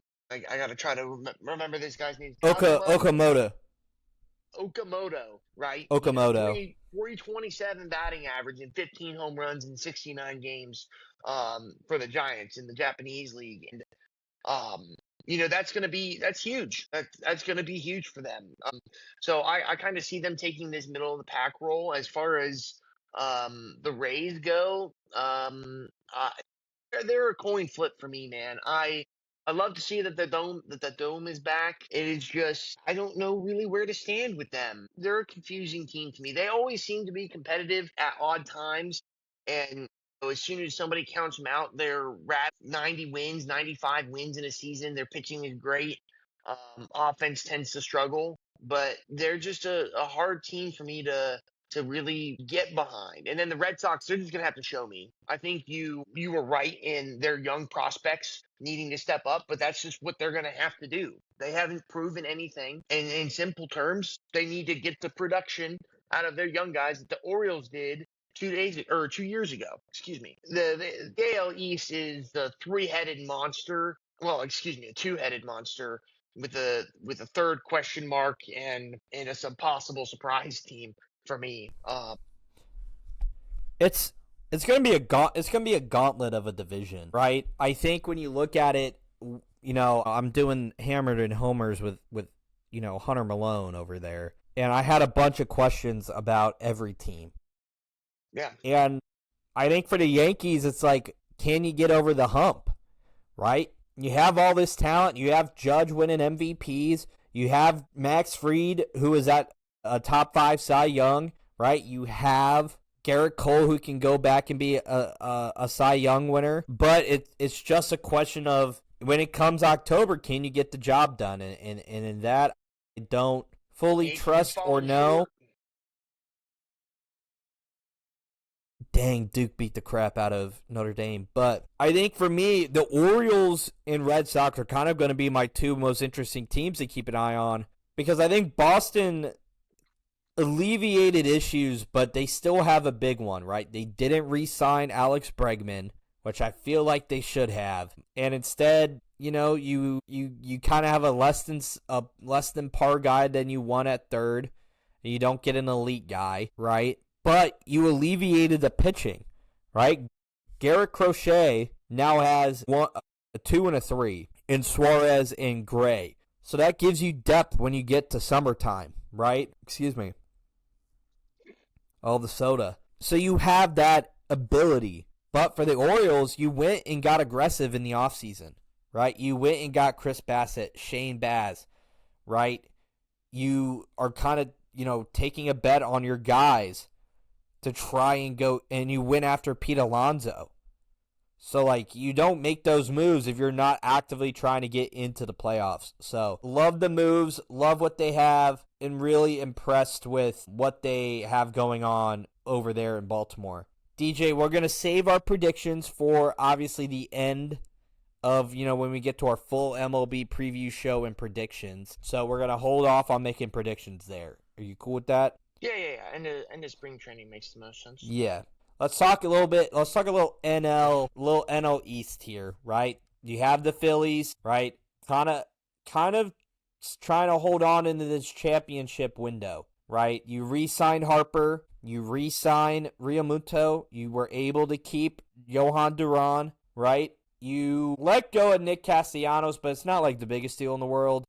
got to try to remember this guy's name. Okamoto, right? Okamoto. 327 batting average and 15 home runs in 69 games for the Giants in the Japanese league. And that's huge. That's gonna be huge for them. So I kind of see them taking this middle of the pack role as far as the Rays go. They're a coin flip for me, man. I love to see that the dome is back. It is just I don't know really where to stand with them. They're a confusing team to me. They always seem to be competitive at odd times, and as soon as somebody counts them out, they're 90 wins, 95 wins in a season. Their pitching is great. Offense tends to struggle, but they're just a hard team for me to really get behind. And then the Red Sox, they're just gonna have to show me. I think you were right in their young prospects needing to step up, but that's just what they're gonna have to do. They haven't proven anything. And in simple terms, they need to get the production out of their young guys that the Orioles did 2 years ago. Excuse me. The AL East is the three-headed monster. Well, excuse me, a two-headed monster with a third question mark and a some possible surprise team for me. It's it's gonna be a gauntlet of a division, right? I think when you look at it, I'm doing hammered and homers with Hunter Malone over there, and I had a bunch of questions about every team, Yeah, and I think for the Yankees, it's like, can you get over the hump, right? You have all this talent. You have Judge winning MVPs. You have Max Fried, who is at a top 5 Cy Young, right? You have Garrett Cole, who can go back and be a Cy Young winner. But it's just a question of when it comes October, can you get the job done? And in that, I don't fully Yankees trust or falling know. short. Dang, Duke beat the crap out of Notre Dame. But I think for me, the Orioles and Red Sox are kind of going to be my two most interesting teams to keep an eye on. Because I think Boston alleviated issues, but they still have a big one, right? They didn't re-sign Alex Bregman, which I feel like they should have. And instead, you kind of have a less than par guy than you want at third. And you don't get an elite guy, right? But you alleviated the pitching, right? Garrett Crochet now has a 2 and a 3 in Suarez and Gray. So that gives you depth when you get to summertime, right? Excuse me. All the soda. So you have that ability. But for the Orioles, you went and got aggressive in the offseason, right? You went and got Chris Bassett, Shane Baz, right? You are kind of, taking a bet on your guys to try and go, and you went after Pete Alonso. So, you don't make those moves if you're not actively trying to get into the playoffs. So, love the moves, love what they have, and really impressed with what they have going on over there in Baltimore. DJ, we're going to save our predictions for, obviously, the end of, when we get to our full MLB preview show and predictions. So, we're going to hold off on making predictions there. Are you cool with that? Yeah. And the spring training makes the most sense. Yeah. Let's talk a little bit. Let's talk a little NL East here, right? You have the Phillies, right? Kind of trying to hold on into this championship window, right? You re-signed Harper, you re-signed Realmuto, you were able to keep Johan Duran, right? You let go of Nick Castellanos, but it's not like the biggest deal in the world.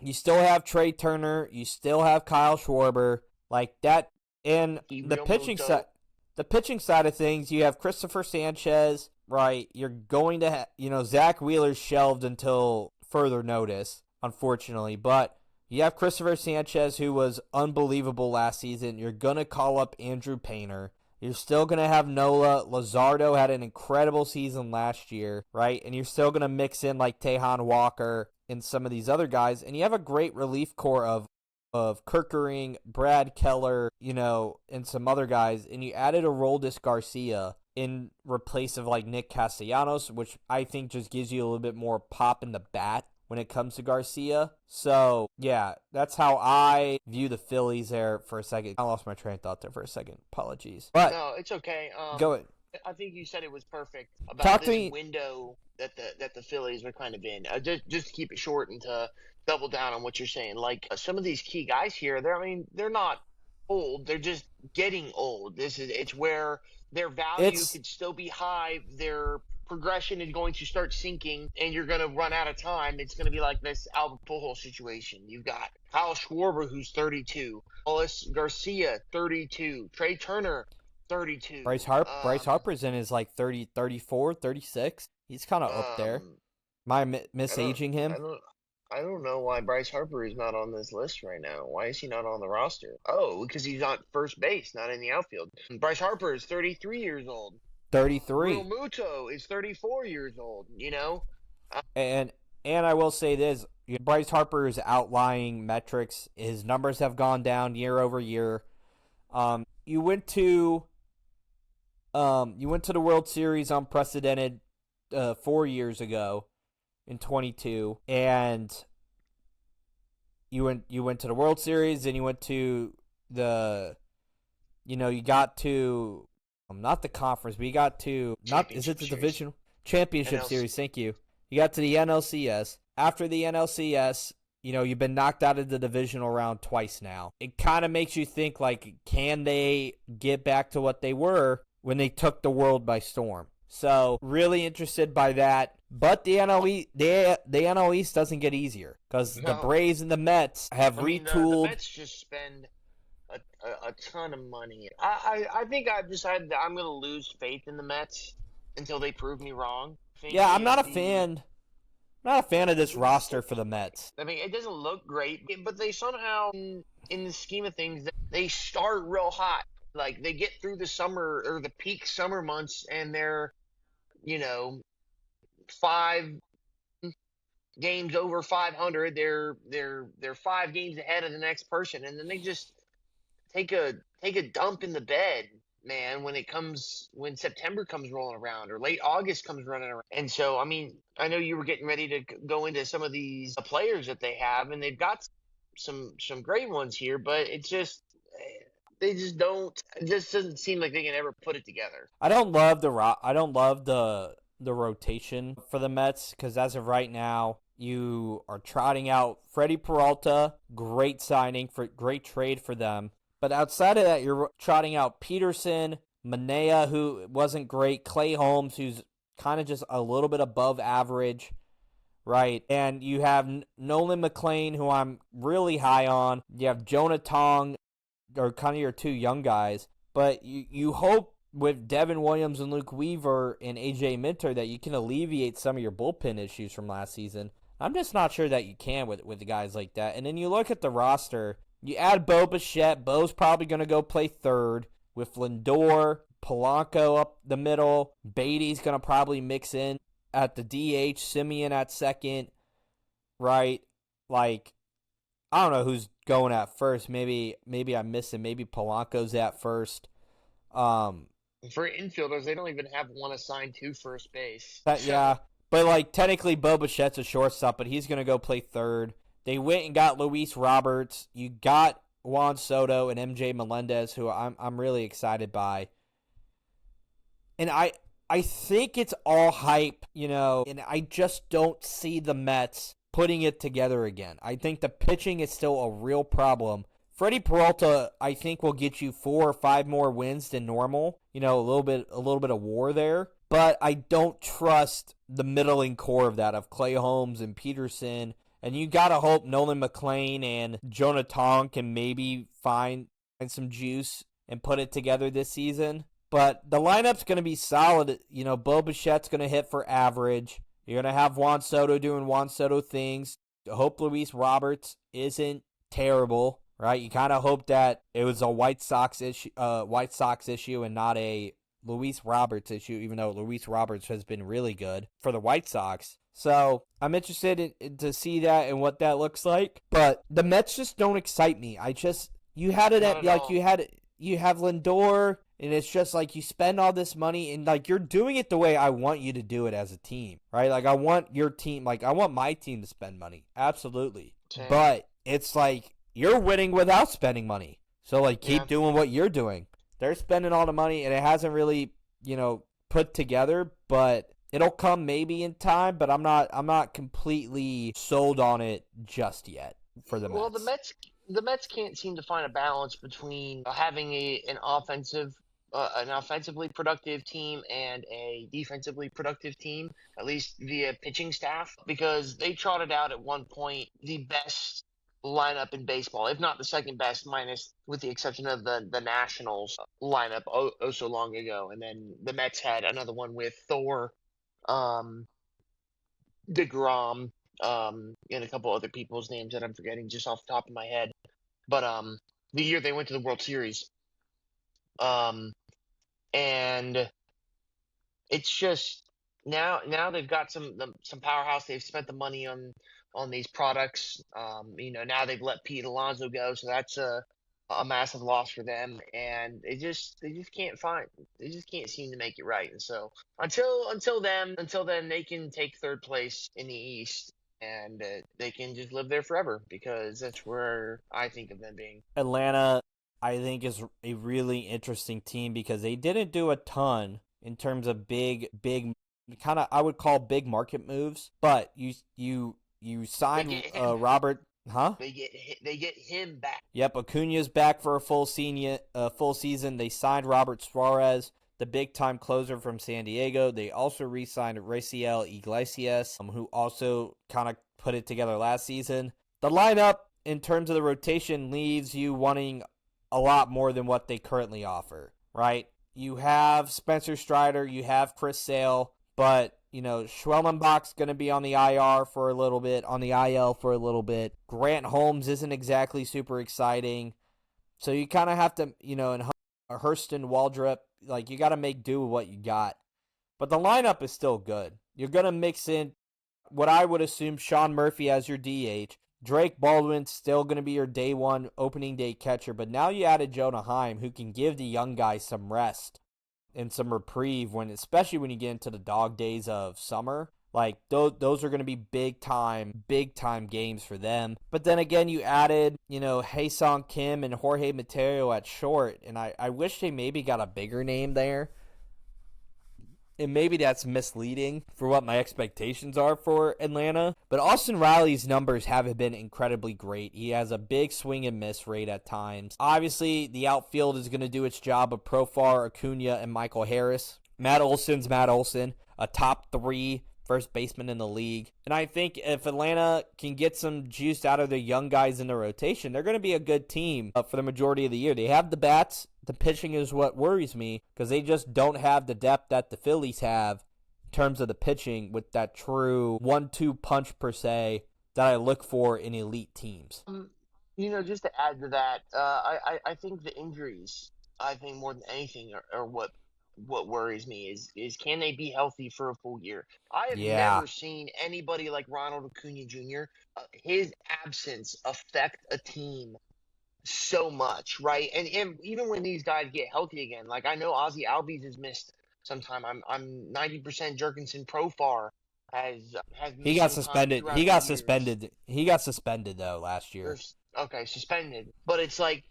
You still have Trey Turner. You still have Kyle Schwarber. Like that. And the pitching side of things, you have Christopher Sanchez, right? You're going to Zach Wheeler's shelved until further notice, unfortunately. But you have Christopher Sanchez, who was unbelievable last season. You're going to call up Andrew Painter. You're still going to have Nola. Luzardo had an incredible season last year, right? And you're still going to mix in like Tejan Walker and some of these other guys. And you have a great relief core of Kirkering, Brad Keller, and some other guys. And you added Aroldis Garcia in replace of like Nick Castellanos, which I think just gives you a little bit more pop in the bat when it comes to Garcia. So, yeah, that's how I view the Phillies there for a second. I lost my train of thought there for a second. Apologies. But No, it's okay. go ahead. I think you said it was perfect about Talk to this me. window that the Phillies are kind of in. Just to keep it short and to double down on what you're saying. Like some of these key guys here, they're not old. They're just getting old. It's where their value It's could still be high. Their progression is going to start sinking and you're going to run out of time, it's going to be like this Albert Pujols situation. You've got Kyle Schwarber, who's 32, Alis Garcia, 32, Trey Turner, 32. Bryce Harper's in his like 30, 34, 36. He's kind of up there. Um, Am I I don't, misaging him? I don't know why Bryce Harper is not on this list right now. Why is he not on the roster? Oh, because he's on first base, not in the outfield. Bryce Harper is 33 years old. 33. Real Muto is 34 years old, you know? And I will say this, Bryce Harper's outlying metrics, his numbers have gone down year over year. You went to the World Series unprecedented 4 years ago in 22, and you went to the World Series, and you went to the, you got to not the conference, but you got to not is it the division championship series? Thank you. You got to the NLCS. After the NLCS, you've been knocked out of the divisional round twice now. It kind of makes you think, like, can they get back to what they were when they took the world by storm? So, really interested by that. But the NL East doesn't get easier because the Braves and the Mets have retooled. The Mets just spend a ton of money. I think I've decided that I'm going to lose faith in the Mets until they prove me wrong. Yeah, I'm not a fan. I'm not a fan of this roster for the Mets. I mean, it doesn't look great, but they somehow, in the scheme of things, they start real hot. Like, they get through the summer or the peak summer months, and they're, 5 games over 500. They're 5 games ahead of the next person, and then they just take a dump in the bed, man, when September comes rolling around or late August comes running around. And so, I mean, I know you were getting ready to go into some of these players that they have, and they've got some great ones here, but it's just they just don't. It just doesn't seem like they can ever put it together. I don't love the rotation for the Mets because as of right now, you are trotting out Freddie Peralta, great signing great trade for them. But outside of that, you're trotting out Peterson, Manea, who wasn't great, Clay Holmes, who's kind of just a little bit above average, right? And you have Nolan McLean, who I'm really high on. You have Jonah Tong, or kind of your two young guys. But you hope with Devin Williams and Luke Weaver and AJ Minter that you can alleviate some of your bullpen issues from last season. I'm just not sure that you can with guys like that. And then you look at the roster. You add Bo Bichette. Bo's probably going to go play third with Lindor, Polanco up the middle. Beatty's going to probably mix in at the DH. Simeon at second, right? Like, I don't know who's going at first. Maybe I'm missing. Maybe Polanco's at first. For infielders, they don't even have one assigned to first base. Yeah, but like technically Bo Bichette's a shortstop, but he's going to go play third. They went and got Luis Roberts. You got Juan Soto and MJ Melendez, who I'm really excited by. And I think it's all hype, and I just don't see the Mets putting it together again. I think the pitching is still a real problem. Freddie Peralta, I think, will get you 4 or 5 more wins than normal. A little bit of WAR there. But I don't trust the middling core of that, of Clay Holmes and Peterson. And you got to hope Nolan McLean and Jonah Tong can maybe find some juice and put it together this season. But the lineup's going to be solid. Bo Bichette's going to hit for average. You're going to have Juan Soto doing Juan Soto things. I hope Luis Roberts isn't terrible, right? You kind of hope that it was a White Sox issue and not a Luis Roberts issue, even though Luis Roberts has been really good for the White Sox. So I'm interested to see that and what that looks like. But the Mets just don't excite me. You have Lindor, and it's just like you spend all this money and like you're doing it the way I want you to do it as a team, right? Like I want your team, like I want my team to spend money. Absolutely. Okay. But it's like you're winning without spending money. So like keep doing what you're doing. They're spending all the money and it hasn't really, put together, but it'll come maybe in time, but I'm not completely sold on it just yet for the Mets. Well, the Mets can't seem to find a balance between having an offensive an offensively productive team and a defensively productive team, at least via pitching staff, because they trotted out at one point the best lineup in baseball, if not the second best, minus with the exception of the Nationals lineup so long ago. And then the Mets had another one with Thor, um, DeGrom, and a couple other people's names that I'm forgetting just off the top of my head. But the year they went to the World Series, um, and it's just now they've got some powerhouse. They've spent the money on these products. Now they've let Pete Alonso go, so that's a massive loss for them. And they just can't seem to make it right. And so until then they can take third place in the East. And they can just live there forever because that's where I think of them being. Atlanta, I think, is a really interesting team because they didn't do a ton in terms of big kind of, I would call, big market moves, but you signed Robert, huh? They get him back. Yep, Acuna's back for a full season. They signed Robert Suarez, the big-time closer from San Diego. They also re-signed Raciel Iglesias, who also kind of put it together last season. The lineup, in terms of the rotation, leaves you wanting a lot more than what they currently offer, right? You have Spencer Strider, you have Chris Sale, but, Schwellenbach's going to be on the IR for a little bit, on the IL for a little bit. Grant Holmes isn't exactly super exciting. So you kind of have to, and Hurston Waldrop, you got to make do with what you got. But the lineup is still good. You're going to mix in what I would assume Sean Murphy as your DH. Drake Baldwin's still going to be your day one opening day catcher. But now you added Jonah Heim, who can give the young guys some rest and some reprieve, especially when you get into the dog days of summer. Those are going to be big time games for them. But then again, you added, Hae-Sung Kim and Jorge Mateo at short, and I wish they maybe got a bigger name there. And maybe that's misleading for what my expectations are for Atlanta. But Austin Riley's numbers haven't been incredibly great. He has a big swing and miss rate at times. Obviously, the outfield is going to do its job of Profar, Acuna, and Michael Harris. Matt Olson's Matt Olson, a top 3 first baseman in the league. And I think if Atlanta can get some juice out of the young guys in the rotation, they're going to be a good team for the majority of the year. They have the bats. The pitching is what worries me because they just don't have the depth that the Phillies have in terms of the pitching with that true 1-2 punch per se that I look for in elite teams. Just to add to that, I think the injuries, I think more than anything, are what worries me is can they be healthy for a full year? I have never seen anybody like Ronald Acuna Jr. His absence affect a team so much, right? And even when these guys get healthy again, like I know Ozzy Albies has missed some time. I'm 90% Jerkinson Profar has he missed got some suspended. time He got throughout the suspended. He got suspended though last year. Okay, suspended. But it's like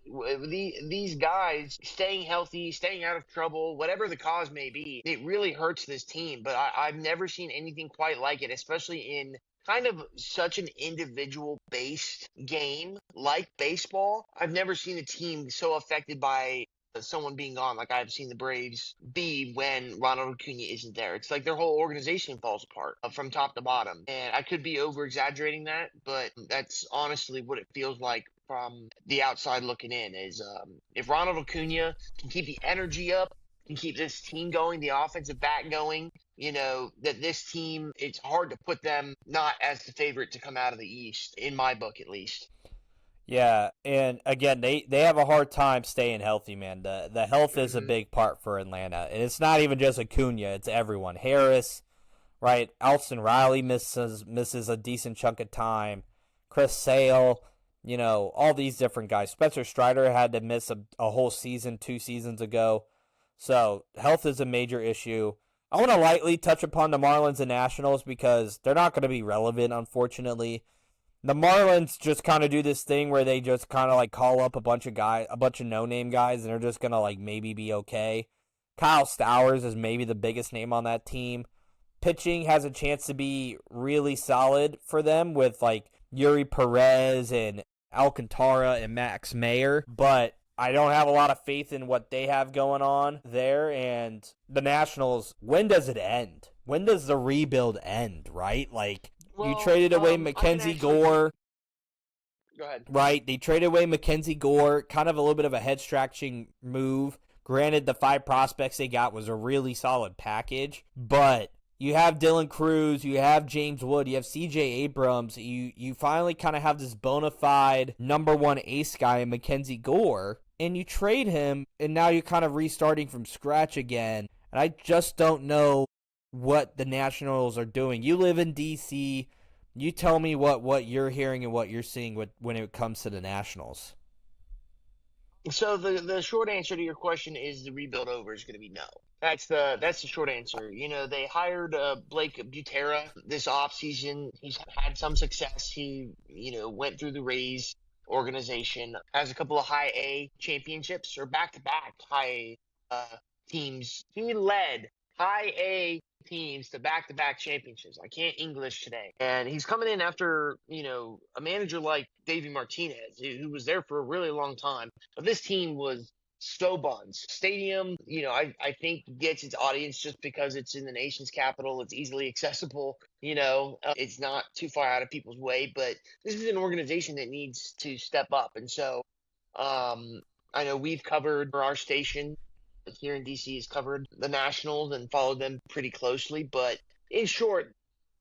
these guys staying healthy, staying out of trouble, whatever the cause may be, it really hurts this team. But I've never seen anything quite like it, especially in kind of such an individual based game like baseball. I've never seen a team so affected by someone being gone like I've seen the Braves be when Ronald Acuna isn't there. It's like their whole organization falls apart from top to bottom. And I could be over exaggerating that, but that's honestly what it feels like from the outside looking in is if Ronald Acuna can keep the energy up, can keep this team going, the offensive back going, that this team, it's hard to put them not as the favorite to come out of the East, in my book at least. Yeah, and again, they have a hard time staying healthy, man. The health is a big part for Atlanta. And it's not even just Acuna, it's everyone. Harris, right? Austin Riley misses a decent chunk of time. Chris Sale, all these different guys. Spencer Strider had to miss a whole season 2 seasons ago. So health is a major issue. I want to lightly touch upon the Marlins and Nationals because they're not going to be relevant, unfortunately. The Marlins just kind of do this thing where they just kind of call up a bunch of no-name guys, and they're just going to maybe be okay. Kyle Stowers is maybe the biggest name on that team. Pitching has a chance to be really solid for them with Yuri Perez and Alcantara and Max Meyer, but I don't have a lot of faith in what they have going on there. And the Nationals, when does it end? When does the rebuild end, right? Like, you Well, traded away I can Mackenzie actually give. Gore, Go ahead. right? They traded away Mackenzie Gore, kind of a little bit of a head scratching move. Granted, the 5 prospects they got was a really solid package, but you have Dylan Cruz, you have James Wood, you have CJ Abrams. You finally kind of have this bona fide #1 ace guy in Mackenzie Gore, and you trade him, and now you're kind of restarting from scratch again. And I just don't know what the Nationals are doing. You live in DC. You tell me what you're hearing and what you're seeing when it comes to the Nationals. So the short answer to your question is the rebuild over is going to be no. That's the short answer. They hired Blake Butera this offseason. He's had some success. He went through the Rays organization, has a couple of high A championships or back to back high A teams. He led high A teams to back to back championships. I can't English today. And he's coming in after, a manager like Davey Martinez, who was there for a really long time. But this team was so buns. Stadium, I think gets its audience just because it's in the nation's capital. It's easily accessible. It's not too far out of people's way. But this is an organization that needs to step up. And so I know we've covered for our station here in DC has covered the Nationals and followed them pretty closely. But in short,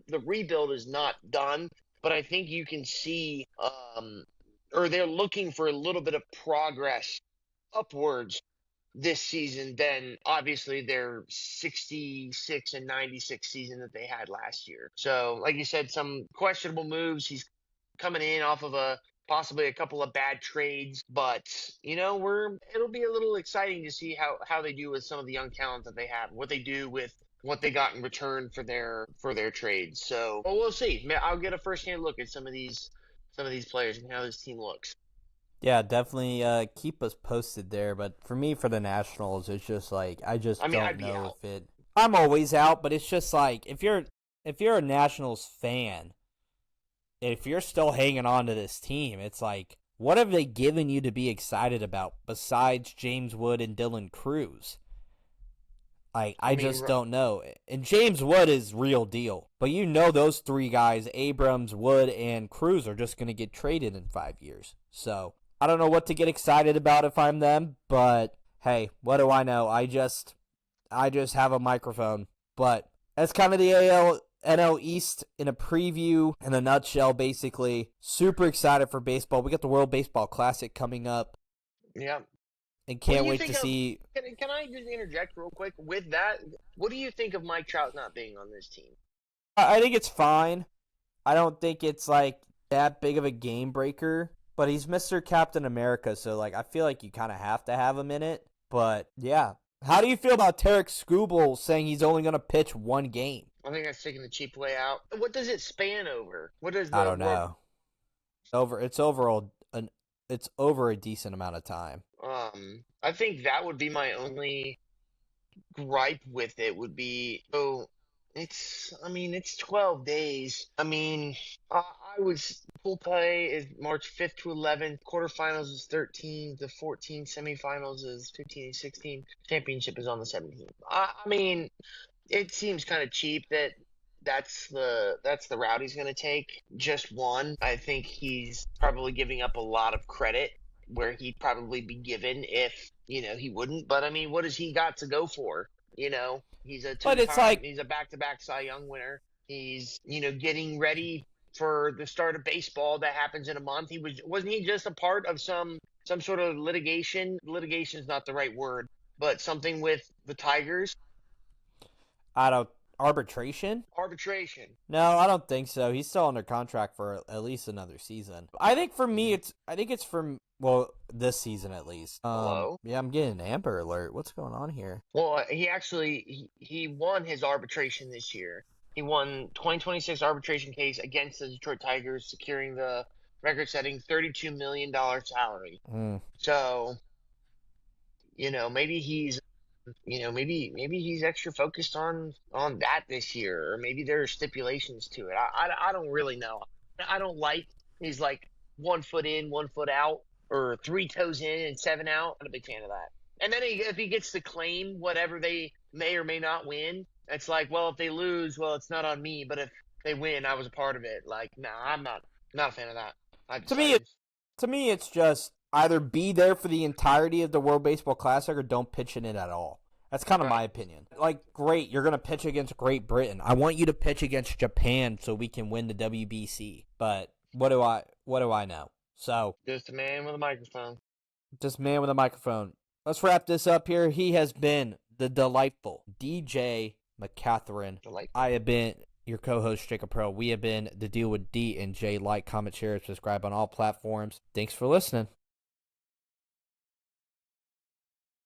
the rebuild is not done. But I think you can see, or they're looking for a little bit of progress upwards this season than obviously their 66-96 season that they had last year. So, like you said, some questionable moves. He's coming in off of possibly a couple of bad trades, but it'll be a little exciting to see how they do with some of the young talent that they have, what they do with what they got in return for their trades. So, well, we'll see. I'll get a first-hand look at some of these players and how this team looks. Yeah, definitely keep us posted there. But for me, for the Nationals, it's just like I just I mean, don't I'd be know out. if it. I'm always out, but it's just like if you're a Nationals fan, if you're still hanging on to this team, it's like what have they given you to be excited about besides James Wood and Dylan Cruz? Like I I mean, just don't know. And James Wood is real deal, but those 3 guys, Abrams, Wood, and Cruz, are just going to get traded in 5 years. So I don't know what to get excited about if I'm them, but hey, what do I know? I just have a microphone. But that's kind of the NL East in a preview, in a nutshell, basically. Super excited for baseball. We got the World Baseball Classic coming up yeah. and What do can't you wait think to of? see. Can I just interject real quick with that? What do you think of Mike Trout not being on this team? I think it's fine. I don't think it's like that big of a game breaker, but he's Mr. Captain America, so like I feel like you kind of have to have him in it. But yeah, how do you feel about Tarek Skubal saying he's only going to pitch 1 game? I think that's taking the cheap way out. What does it span over? What does I the don't world? know. It's over a decent amount of time. I think that would be my only gripe with it would be I mean it's 12 days. I mean I was pool play is March 5th to 11th, quarterfinals is 13 to 14, semifinals is 15 and 16, championship is on the 17th. I mean it seems kind of cheap that that's the route he's going to take. Just one. I think he's probably giving up a lot of credit where he'd probably be given if he wouldn't. But I mean, what has he got to go for? He's a But it's like, he's a back-to-back Cy Young winner. He's getting ready for the start of baseball that happens in a month. Wasn't he just a part of some sort of litigation? Litigation is not the right word, but something with the Tigers. I don't arbitration. Arbitration. No, I don't think so. He's still under contract for at least another season. I think for me, it's from this season at least. Hello. Yeah, I'm getting an Amber Alert. What's going on here? Well, he actually he won his arbitration this year. He won 2026 arbitration case against the Detroit Tigers, securing the record-setting $32 million salary. Mm. So, maybe maybe he's extra focused on that this year, or maybe there are stipulations to it. I don't really know. I don't like he's like 1 foot in, 1 foot out, or 3 toes in and 7 out. I'm a big fan of that. And then if he gets to claim whatever they may or may not win, it's like, well, if they lose, well, it's not on me. But if they win, I was a part of it. Like, nah, I'm not a fan of that. I've To me, decided. to me, it's just either be there for the entirety of the World Baseball Classic or don't pitch in it at all. That's kind of Right. my opinion. Like, great, you're going to pitch against Great Britain. I want you to pitch against Japan so we can win the WBC. But what do I know? So, Just a man with a microphone. just man with a microphone. Let's wrap this up here. He has been the delightful DJ McCatherine. Delightful. I have been your co-host, Jacob Pro. We have been The Deal with D and J. Like, comment, share, subscribe on all platforms. Thanks for listening.